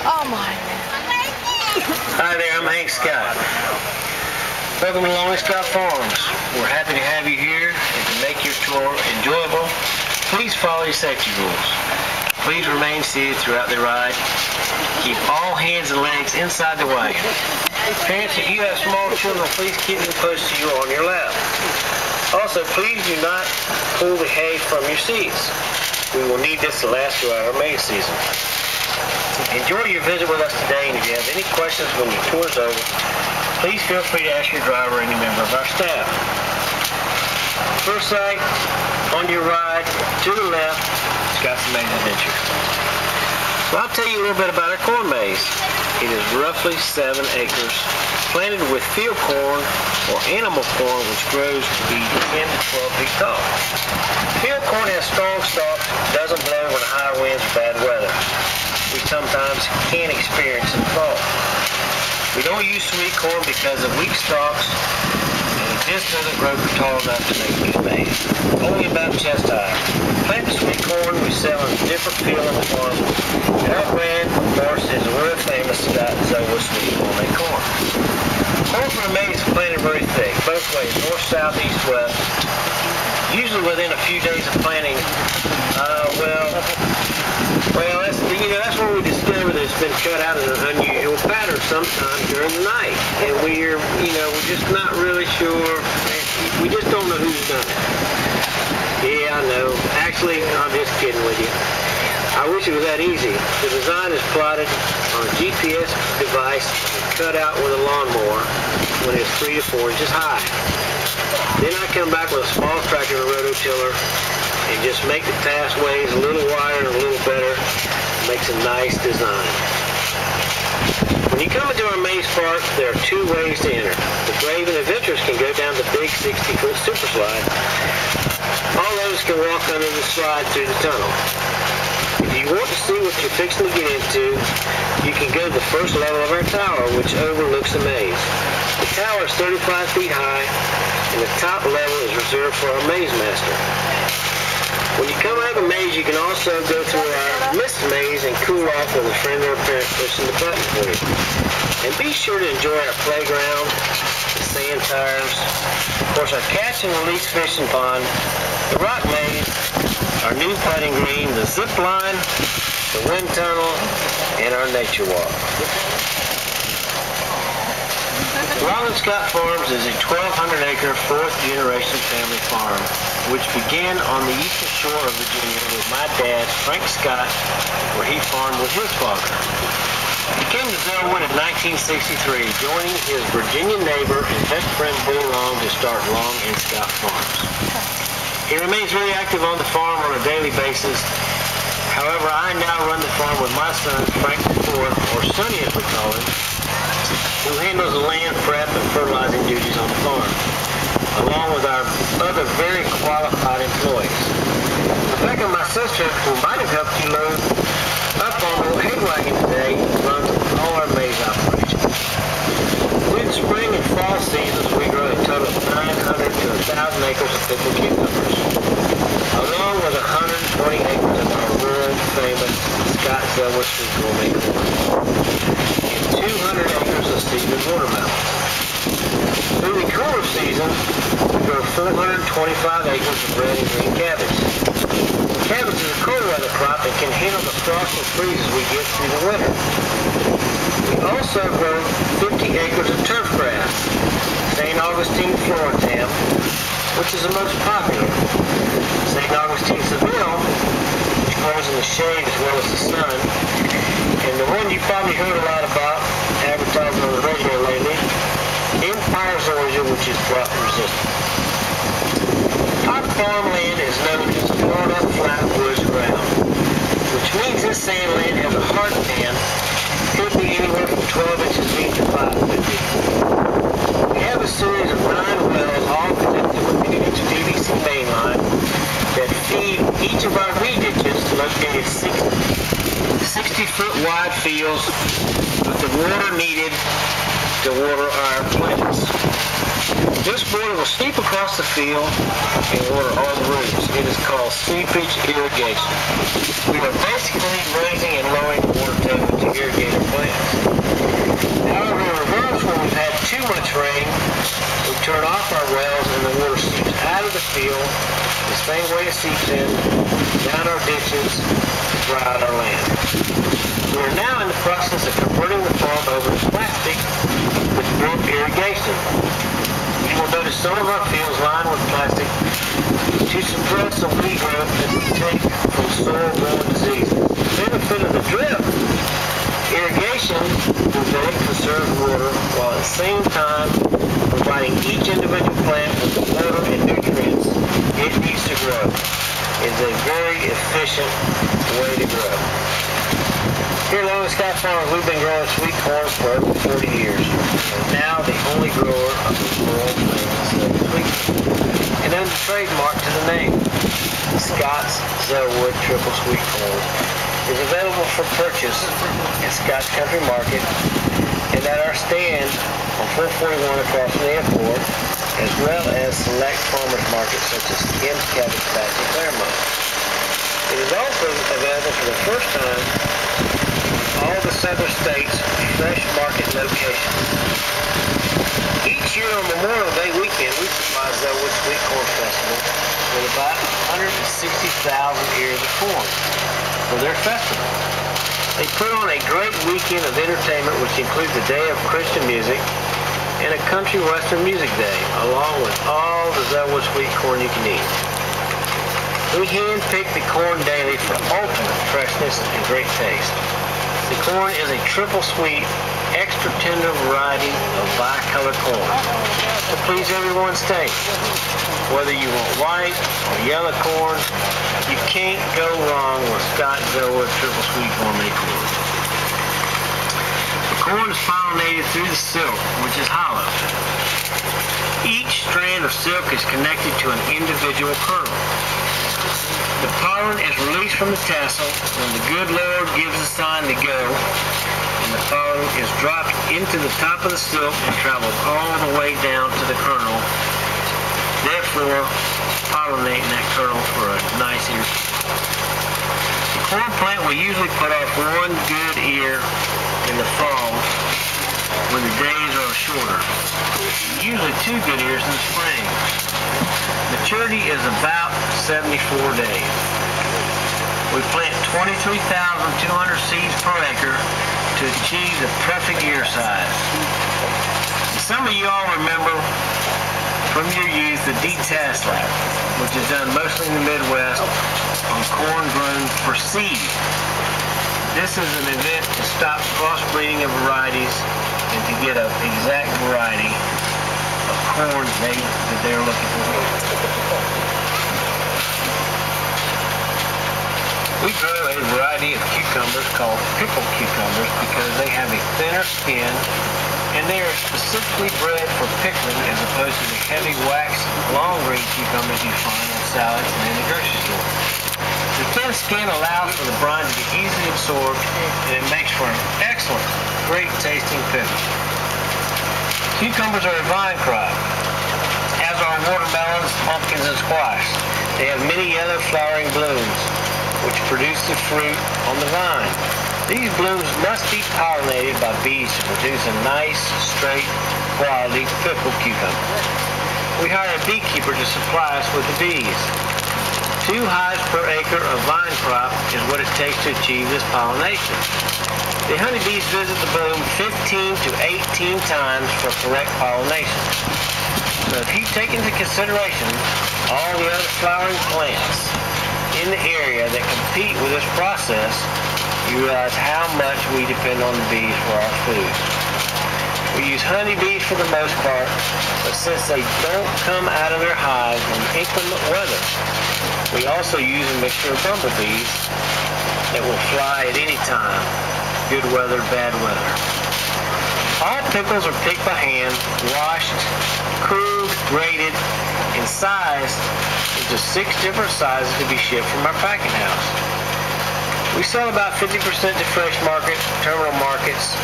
Oh my. Hi there, I'm Hank Scott. Welcome to Lonely Scott Farms. We're happy to have you here, and to make your tour enjoyable, please follow your safety rules. Please remain seated throughout the ride. Keep all hands and legs inside the wagon. Parents, if you have small children, please keep them close to you on your lap. Also, please do not pull the hay from your seats. We will need this to last throughout our maze season. Enjoy your visit with us today, and if you have any questions when your tour is over, please feel free to ask your driver or any member of our staff. First sight, on your ride, to the left, Scott's Maze Adventure. So I'll tell you a little bit about our corn maze. It is roughly 7 acres, planted with field corn or animal corn, which grows to be 10 to 12 feet tall. Field corn has strong stalks, doesn't blow when high winds or bad weather. We sometimes can experience in the fall. We don't use sweet corn because of weak stalks, and it just doesn't grow tall enough to make good maize. Only about chest high. Plant the sweet corn we sell in a different field on the farm. Our brand, of course, is the world famous Scott Sweet Gourmet corn. Corn for the maize is planted very thick, both ways, north, south, east, west. Usually within a few days of planting, that's when we discovered that it's been cut out in an unusual pattern sometime during the night. And we're just not really sure. We just don't know who's done it. Yeah, I know. Actually, I'm just kidding with you. I wish it was that easy. The design is plotted on a GPS device and cut out with a lawnmower when it's 3 to 4 inches high. Then I come back with a small tractor and a rototiller and just make the pathways a little wider and a little better. Makes a nice design. When you come into our maze park, there are 2 ways to enter. The brave and adventurous can go down the big 60-foot super slide. All those can walk under the slide through the tunnel. If you want to see what you're fixing to get into, you can go to the first level of our tower, which overlooks the maze. The tower is 35 feet high, and the top level is reserved for our maze master. When you come out of the maze, you can also go through our mist maze and cool off with a friend or a parent pushing the button for you. And be sure to enjoy our playground, the sand tires, of course our catch and release fishing pond, the rock maze, our new putting green, the zip line, the wind tunnel, and our nature walk. Lonely Scott Farms is a 1,200-acre, 4th-generation family farm, which began on the eastern shore of Virginia with my dad, Frank Scott, where he farmed with his father. He came to Zellwood in 1963, joining his Virginia neighbor and best friend Bull Long to start Long and Scott Farms. He remains very active on the farm on a daily basis. However, I now run the farm with my son, Frank IV, or Sonny as we call him, who handles the land prep and fertilizing duties on the farm, along with our other very qualified employees. Rebecca, my sister, who might have helped you load up on the hay wagon today, runs all our maze operations. Through the spring and fall seasons, we grow a total of 900 to 1,000 acres of pickled cucumbers, along with 120 acres of our world-famous Scott Sweet Gourmet corn, and 200 acres of seeded watermelons. Through the cooler season, we grow 425 acres of red and green cabbage. Cabbage is a cold weather crop and can handle the frost and freezes we get through the winter. We also grow 50 acres of turf grass, St. Augustine Florentam, which is the most popular. St. Augustine Seville, which grows in the shade as well as the sun, and the one you probably heard a lot about advertising on the radio lately, Empire Zoysia, which is drought resistant. Our farmland is known as Florida Flatwoods ground, which means this sand land has a hard pan, could be anywhere from 12 inches deep to 5 feet deep. We have a series of 9 wells, all connected with an 8-inch PVC main line that feed each of our re-ditches located 60-foot wide fields with the water needed to water our plants. This water will seep across the field and water all the roots. It is called seepage irrigation. We are basically raising and lowering the water table to irrigate field the same way it seeps in, down our ditches, to dry out our land. We are now in the process of converting the farm over to plastic with drip irrigation. You will notice some of our fields lined with plastic to suppress the weed growth that we take from soil-borne diseases. The benefit of the drip irrigation is that it conserves water while at the same time providing each individual plant with the water and nutrients it needs to grow. It is a very efficient way to grow. Here at Sky Farms, we've been growing sweet corn for over 40 years. We're now the only grower of the world famous sweet corn. And then the trademark to the name, Scott's Zellwood Triple Sweet Corn, is available for purchase at Scott's Country Market and at our stand on 441 across from the airport, as well as select farmers markets such as Kim's Cabbage Patch in Claremont. It is also available for the first time in all the southern states' fresh market locations. Each year on Memorial Day weekend, we supply Zellwood Sweet Corn Festival with about 160,000 ears of corn for their festival. They put on a great weekend of entertainment, which includes a day of Christian music and a country western music day, along with all the Zellwood sweet corn you can eat. We hand-pick the corn daily for ultimate freshness and great taste. The corn is a triple sweet, extra tender variety of bicolor corn to please everyone's taste. Whether you want white or yellow corn, you can't go wrong with Scott Zellwood Triple Sweet Gourmet Corn. The corn is pollinated through the silk, which is hollow. Each strand of silk is connected to an individual kernel. The pollen is released from the tassel when the good Lord gives the sign to go, and the pollen is dropped into the top of the silk and travels all the way down to the kernel, therefore pollinating that kernel for a nice ear. The corn plant will usually put off one good ear in the fall when the days are shorter, usually two good ears in the spring. Maturity is about 74 days. We plant 23,200 seeds per acre to achieve the perfect ear size. Some of you all remember from your youth the D-Task Lab, which is done mostly in the Midwest on corn grown for seed. This is an event to stop crossbreeding of varieties and to get an exact variety of corn that they're looking for. We grow a variety of cucumbers called pickled cucumbers because they have a thinner skin and they are specifically bred for pickling as opposed to the heavy waxed long green cucumbers you find on salads and in the grocery store. The thin skin allows for the brine to be easily absorbed and it makes for an excellent, great tasting pickle. Cucumbers are a vine crop, as are watermelons, pumpkins, and squash. They have many yellow flowering blooms, which produce the fruit on the vine. These blooms must be pollinated by bees to produce a nice, straight, quality pickled cucumber. We hire a beekeeper to supply us with the bees. 2 hives per acre of vine crop is what it takes to achieve this pollination. The honeybees visit the bloom 15 to 18 times for correct pollination. So if you take into consideration all the other flowering plants in the area that compete with this process, you realize how much we depend on the bees for our food. We use honeybees for the most part, but since they don't come out of their hives in inclement weather, we also use a mixture of bumblebees that will fly at any time, good weather, bad weather. All pickles are picked by hand, washed, cooled, graded, and sized into 6 different sizes to be shipped from our packing house. We sell about 50% to fresh market, terminal markets,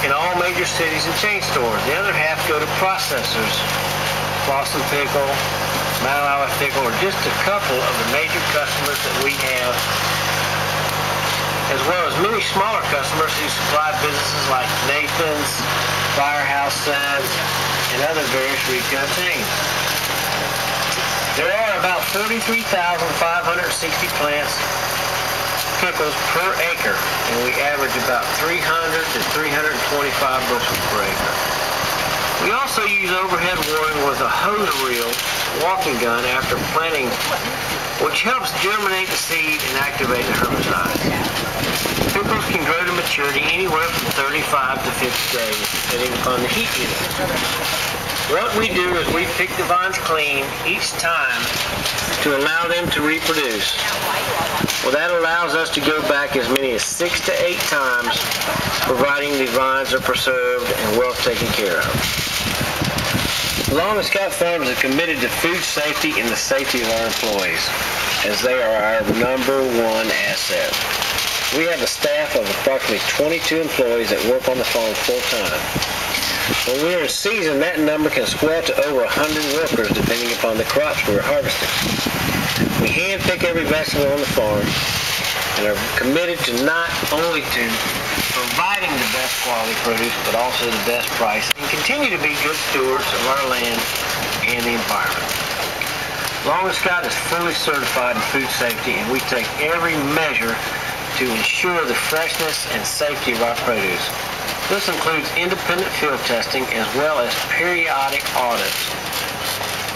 in all major cities and chain stores. The other half go to processors, Boston Pickle, Mount Olive Pickle, or just a couple of the major customers that we have, as well as many smaller customers who supply businesses like Nathan's, Firehouse Subs, and other various retail chains. There are about 43,560 plants, pickles per acre, and we average about 300 to 325 bushels per acre. We also use overhead watering with a hose reel walking gun after planting, which helps germinate the seed and activate the herbicides. Pickles can grow to maturity anywhere from 35 to 50 days, depending upon the heat unit. What we do is we pick the vines clean each time to allow them to reproduce. Well, that allows us to go back as many as 6 to 8 times, providing the vines are preserved and well taken care of. Long and Scott Farms is committed to food safety and the safety of our employees, as they are our #1 asset. We have a staff of approximately 22 employees that work on the farm full-time. When we're in season, that number can swell to over 100 workers depending upon the crops we're harvesting. We hand-pick every vegetable on the farm and are committed to not only to providing the best quality produce, but also the best price, and continue to be good stewards of our land and the environment. Long and Scott is fully certified in food safety, and we take every measure to ensure the freshness and safety of our produce. This includes independent field testing as well as periodic audits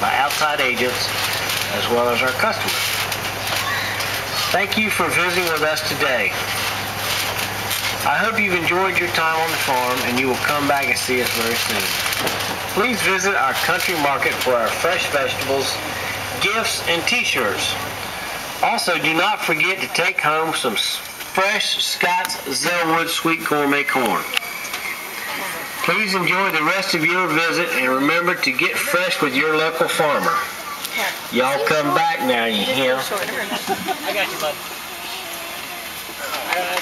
by outside agents as well as our customers. Thank you for visiting with us today. I hope you've enjoyed your time on the farm and you will come back and see us very soon. Please visit our country market for our fresh vegetables, gifts, and t-shirts. Also, do not forget to take home some fresh Scott's Zellwood Sweet Gourmet Corn. Please enjoy the rest of your visit and remember to get fresh with your local farmer. Y'all come back now, you hear? I got you,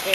bud.